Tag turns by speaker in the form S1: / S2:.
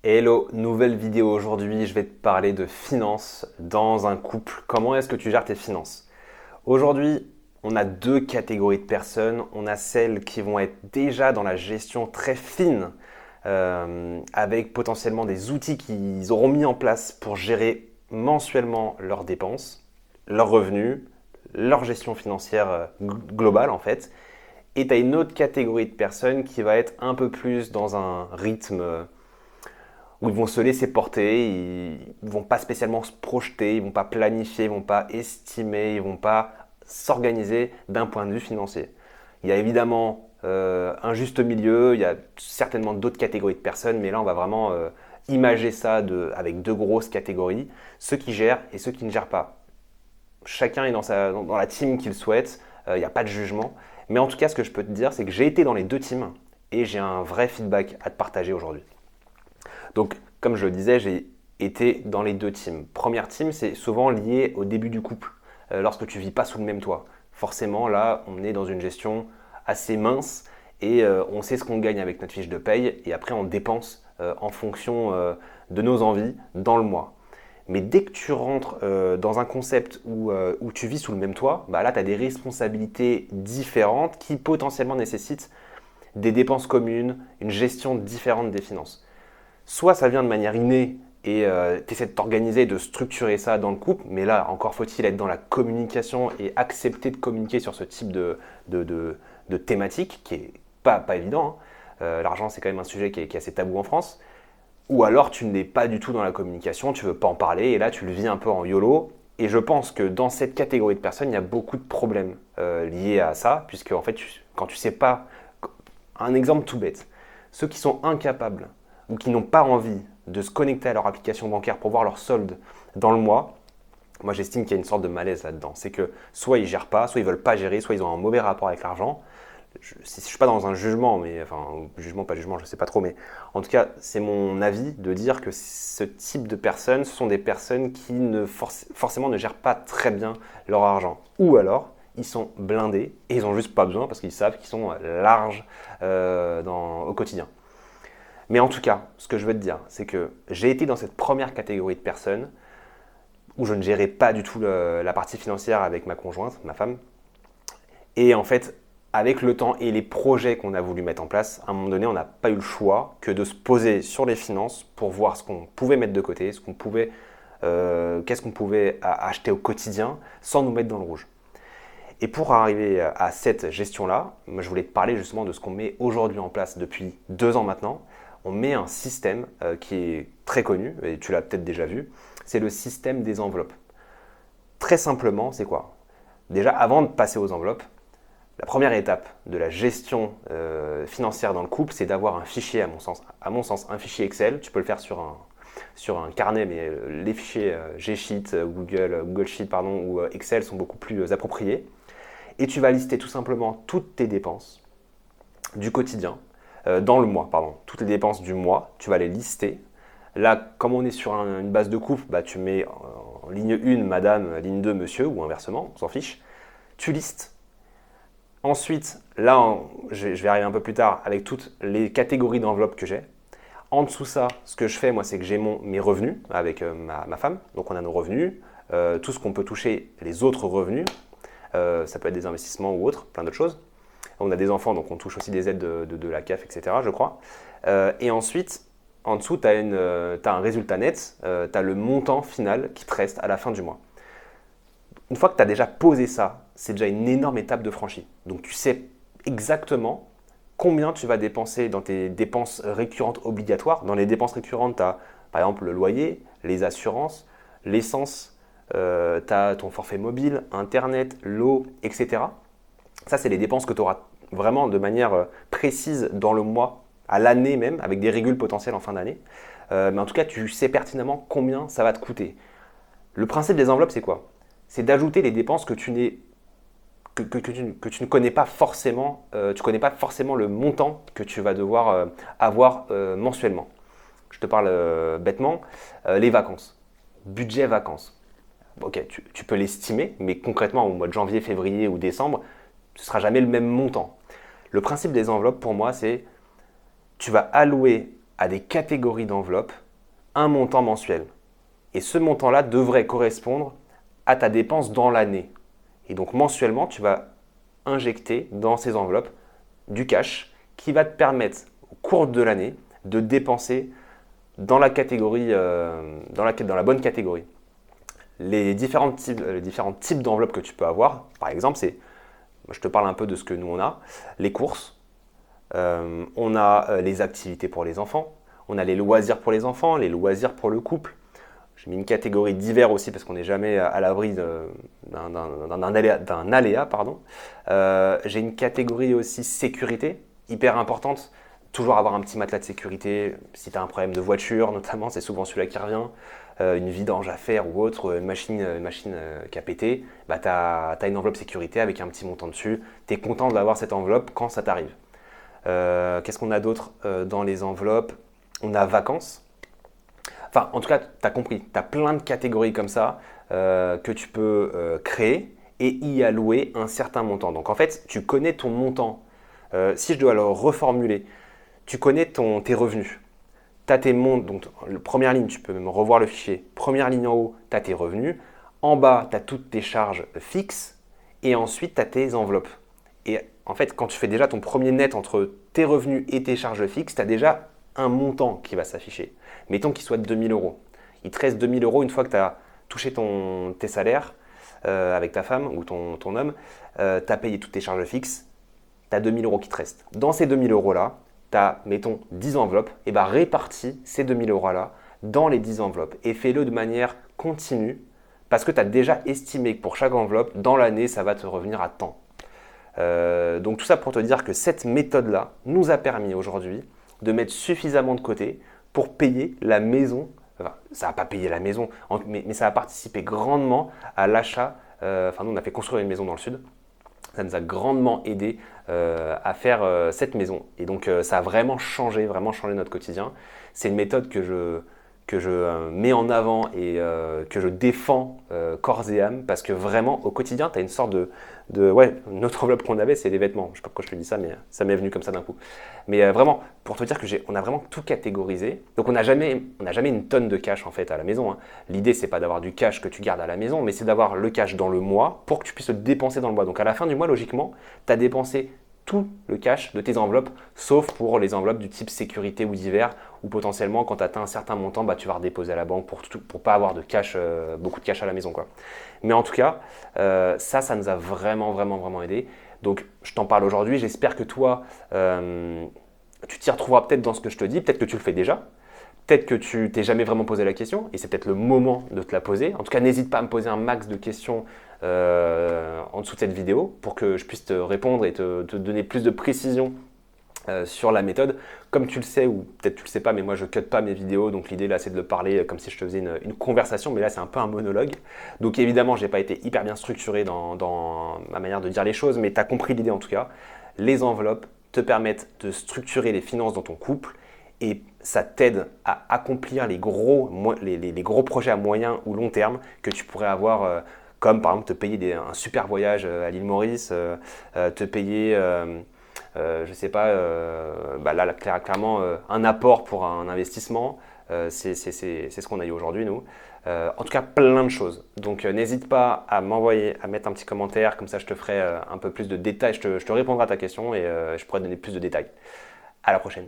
S1: Hello, nouvelle vidéo aujourd'hui, je vais te parler de finances dans un couple. Comment est-ce que tu gères tes finances? Aujourd'hui, on a deux catégories de personnes. On a celles qui vont être déjà dans la gestion très fine, avec potentiellement des outils qu'ils auront mis en place pour gérer mensuellement leurs dépenses, leurs revenus, leur gestion financière globale en fait. Et tu as une autre catégorie de personnes qui va être un peu plus dans un rythme où ils vont se laisser porter, ils vont pas spécialement se projeter, ils vont pas planifier, ils vont pas estimer, ils vont pas s'organiser d'un point de vue financier. Il y a évidemment un juste milieu, il y a certainement d'autres catégories de personnes, mais là on va vraiment imager ça avec deux grosses catégories, ceux qui gèrent et ceux qui ne gèrent pas. Chacun est dans la team qu'il souhaite, il n'y a pas de jugement, mais en tout cas ce que je peux te dire c'est que j'ai été dans les deux teams et j'ai un vrai feedback à te partager aujourd'hui. Donc, comme je le disais, j'ai été dans les deux teams. Première team, c'est souvent lié au début du couple, lorsque tu vis pas sous le même toit. Forcément, là, on est dans une gestion assez mince et on sait ce qu'on gagne avec notre fiche de paye et après on dépense en fonction de nos envies dans le mois. Mais dès que tu rentres dans un concept où tu vis sous le même toit, bah là, tu as des responsabilités différentes qui potentiellement nécessitent des dépenses communes, une gestion différente des finances. Soit ça vient de manière innée et tu essaies de t'organiser, de structurer ça dans le couple, mais là, encore faut-il être dans la communication et accepter de communiquer sur ce type de, de, de thématique qui est pas évident, hein. L'argent, c'est quand même un sujet qui est assez tabou en France. Ou alors, tu n'es pas du tout dans la communication, tu veux pas en parler, et là, tu le vis un peu en YOLO. Et je pense que dans cette catégorie de personnes, il y a beaucoup de problèmes liés à ça, puisque en fait, quand tu sais pas, un exemple tout bête, ceux qui sont incapables ou qui n'ont pas envie de se connecter à leur application bancaire pour voir leur solde dans le mois, moi j'estime qu'il y a une sorte de malaise là-dedans. C'est que soit ils gèrent pas, soit ils veulent pas gérer, soit ils ont un mauvais rapport avec l'argent. Je ne suis pas dans un jugement, mais enfin, jugement, pas jugement, je ne sais pas trop, mais en tout cas, c'est mon avis de dire que ce type de personnes, ce sont des personnes qui forcément ne gèrent pas très bien leur argent. Ou alors, ils sont blindés et ils n'ont juste pas besoin parce qu'ils savent qu'ils sont larges au quotidien. Mais en tout cas, ce que je veux te dire, c'est que j'ai été dans cette première catégorie de personnes où je ne gérais pas du tout la partie financière avec ma conjointe, ma femme. Et en fait, avec le temps et les projets qu'on a voulu mettre en place, à un moment donné, on n'a pas eu le choix que de se poser sur les finances pour voir ce qu'on pouvait mettre de côté, qu'est-ce qu'on pouvait acheter au quotidien sans nous mettre dans le rouge. Et pour arriver à cette gestion-là, moi, je voulais te parler justement de ce qu'on met aujourd'hui en place depuis 2 ans maintenant. On met un système qui est très connu, et tu l'as peut-être déjà vu, c'est le système des enveloppes. Très simplement, c'est quoi? Déjà, avant de passer aux enveloppes, la première étape de la gestion financière dans le couple, c'est d'avoir un fichier, à mon sens, un fichier Excel. Tu peux le faire sur un carnet, mais les fichiers G-Sheet, Google Sheet pardon, ou Excel sont beaucoup plus appropriés. Et tu vas lister tout simplement toutes tes dépenses du quotidien, dans le mois, pardon, toutes les dépenses du mois, tu vas les lister. Là, comme on est sur une base de couple, bah, tu mets en ligne 1 madame, ligne 2 monsieur, ou inversement, on s'en fiche. Tu listes. Ensuite, là, je vais arriver un peu plus tard avec toutes les catégories d'enveloppes que j'ai. En dessous ça, ce que je fais, moi, c'est que j'ai mes revenus avec ma femme. Donc, on a nos revenus, tout ce qu'on peut toucher, les autres revenus. Ça peut être des investissements ou autres, plein d'autres choses. On a des enfants, donc on touche aussi des aides de la CAF, etc., je crois. Et ensuite, en dessous, tu as un résultat net, tu as le montant final qui te reste à la fin du mois. Une fois que tu as déjà posé ça, c'est déjà une énorme étape de franchie. Donc tu sais exactement combien tu vas dépenser dans tes dépenses récurrentes obligatoires. Dans les dépenses récurrentes, tu as par exemple le loyer, les assurances, l'essence, tu as ton forfait mobile, Internet, l'eau, etc. Ça, c'est les dépenses que tu auras vraiment de manière précise dans le mois, à l'année même, avec des régules potentielles en fin d'année. Mais en tout cas, tu sais pertinemment combien ça va te coûter. Le principe des enveloppes, c'est quoi? C'est d'ajouter les dépenses que tu ne connais pas forcément, tu ne connais pas forcément le montant que tu vas devoir avoir mensuellement. Je te parle bêtement, les vacances, budget vacances. Ok, tu peux l'estimer, mais concrètement au mois de janvier, février ou décembre, ce ne sera jamais le même montant. Le principe des enveloppes pour moi, c'est tu vas allouer à des catégories d'enveloppes un montant mensuel. Et ce montant-là devrait correspondre à ta dépense dans l'année. Et donc mensuellement, tu vas injecter dans ces enveloppes du cash qui va te permettre au cours de l'année de dépenser dans la catégorie, dans la bonne catégorie. Les différents types d'enveloppes que tu peux avoir, par exemple, je te parle un peu de ce que nous on a, les courses, on a les activités pour les enfants, on a les loisirs pour les enfants, les loisirs pour le couple. J'ai mis une catégorie divers aussi parce qu'on n'est jamais à l'abri d'un aléa. Pardon. J'ai une catégorie aussi sécurité, hyper importante. Toujours avoir un petit matelas de sécurité. Si tu as un problème de voiture notamment, c'est souvent celui-là qui revient. Une vidange à faire ou autre, une machine qui a pété, bah, tu as une enveloppe sécurité avec un petit montant dessus. Tu es content d'avoir cette enveloppe quand ça t'arrive. Qu'est-ce qu'on a d'autre dans les enveloppes? On a vacances. Enfin, en tout cas, tu as compris, tu as plein de catégories comme ça que tu peux créer et y allouer un certain montant. Donc en fait, tu connais ton montant. Si je dois le reformuler, tu connais tes revenus. Tu as tes montes, donc première ligne, tu peux même revoir le fichier. Première ligne en haut, tu as tes revenus. En bas, tu as toutes tes charges fixes. Et ensuite, tu as tes enveloppes. Et en fait, quand tu fais déjà ton premier net entre tes revenus et tes charges fixes, tu as déjà un montant qui va s'afficher. Mettons qu'il soit de 2000 euros. Il te reste 2000 euros une fois que tu as touché tes salaires avec ta femme ou ton homme, tu as payé toutes tes charges fixes, tu as 2000 euros qui te restent. Dans ces 2000 euros-là, tu as, mettons, 10 enveloppes, et bien répartis ces 2000 euros-là dans les 10 enveloppes et fais-le de manière continue parce que tu as déjà estimé que pour chaque enveloppe, dans l'année, ça va te revenir à temps. Donc tout ça pour te dire que cette méthode-là nous a permis aujourd'hui de mettre suffisamment de côté pour payer la maison. Enfin, ça n'a pas payé la maison, mais ça a participé grandement à l'achat. Nous, on a fait construire une maison dans le sud. Ça nous a grandement aidé à faire cette maison. Et donc, ça a vraiment changé notre quotidien. C'est une méthode que je mets en avant et que je défends corps et âme parce que vraiment, au quotidien, tu as une sorte notre enveloppe qu'on avait, c'est les vêtements. Je ne sais pas pourquoi je te dis ça, mais ça m'est venu comme ça d'un coup. Mais vraiment, pour te dire que on a vraiment tout catégorisé. Donc, on n'a jamais une tonne de cash en fait à la maison. Hein. L'idée, c'est pas d'avoir du cash que tu gardes à la maison, mais c'est d'avoir le cash dans le mois pour que tu puisses le dépenser dans le mois. Donc, à la fin du mois, logiquement, tu as dépensé tout le cash de tes enveloppes, sauf pour les enveloppes du type sécurité ou divers, où potentiellement, quand tu atteins un certain montant, bah, tu vas redéposer à la banque pour pas avoir de cash, beaucoup de cash à la maison, quoi. Mais en tout cas, ça nous a vraiment aidé. Donc, je t'en parle aujourd'hui. J'espère que toi, tu t'y retrouveras peut-être dans ce que je te dis. Peut-être que tu le fais déjà. Peut-être que tu t'es jamais vraiment posé la question et c'est peut-être le moment de te la poser. En tout cas, n'hésite pas à me poser un max de questions en dessous de cette vidéo pour que je puisse te répondre et te donner plus de précision sur la méthode. Comme tu le sais, ou peut-être tu le sais pas, mais moi je cut pas mes vidéos, donc l'idée là c'est de le parler comme si je te faisais une conversation, mais là c'est un peu un monologue. Donc évidemment, j'ai pas été hyper bien structuré dans ma manière de dire les choses, mais tu as compris l'idée en tout cas. Les enveloppes te permettent de structurer les finances dans ton couple et ça t'aide à accomplir les gros projets à moyen ou long terme que tu pourrais avoir, comme par exemple te payer un super voyage à l'île Maurice, te payer, je sais pas, là clairement un apport pour un investissement. C'est ce qu'on a eu aujourd'hui nous. En tout cas, plein de choses. Donc n'hésite pas à m'envoyer, à mettre un petit commentaire, comme ça je te ferai un peu plus de détails, je te répondrai à ta question et je pourrai te donner plus de détails. À la prochaine.